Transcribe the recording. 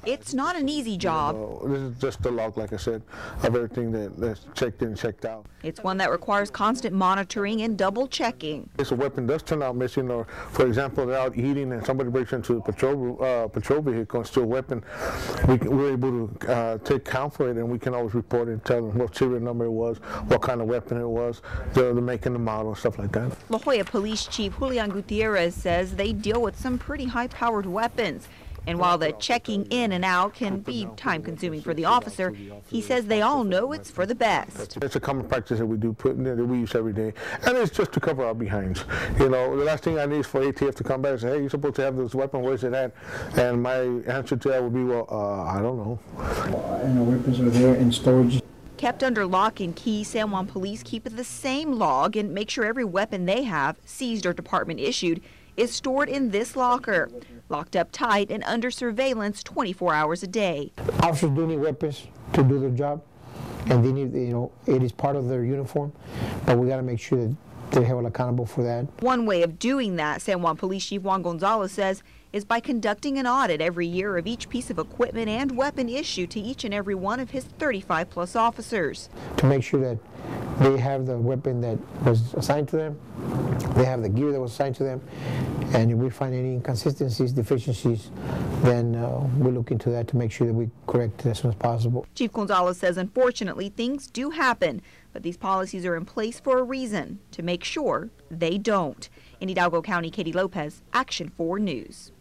It's not an easy job. This is just a log, like I said, of everything that's checked in and checked out. It's one that requires constant monitoring and double checking. If a weapon does turn out missing, or for example, they're out eating and somebody breaks into a patrol vehicle and steal a weapon, we're able to take count for it, and we can always report it and tell them what serial number it was, what kind of weapon it was, the make and the model, stuff like that. La Joya Police Chief Julian Gutierrez says they deal with some pretty high-powered weapons. And while the checking in and out can be time-consuming for the officer, he says they all know it's for the best. It's a common practice that we do put in there, that we use every day, and it's just to cover our behinds. You know, the last thing I need is for ATF to come back and say, hey, you're supposed to have this weapon, where's it at? And my answer to that would be, well, I don't know. And the weapons are there in storage. Kept under lock and key, San Juan police keep the same log and make sure every weapon they have, seized or department issued, is stored in this locker, locked up tight and under surveillance 24 hours a day. Officers do need weapons to do their job, and they need, it is part of their uniform, but we got to make sure that they're held accountable for that. One way of doing that, San Juan Police Chief Juan says, is by conducting an audit every year of each piece of equipment and weapon issued to each and every one of his 35-plus officers. To make sure that they have the weapon that was assigned to them, they have the gear that was assigned to them, and if we find any inconsistencies, deficiencies, then we'll look into that to make sure that we correct it as soon as possible. Chief Gonzalez says, unfortunately, things do happen, but these policies are in place for a reason, to make sure they don't. In Hidalgo County, Katie Lopez, Action 4 News.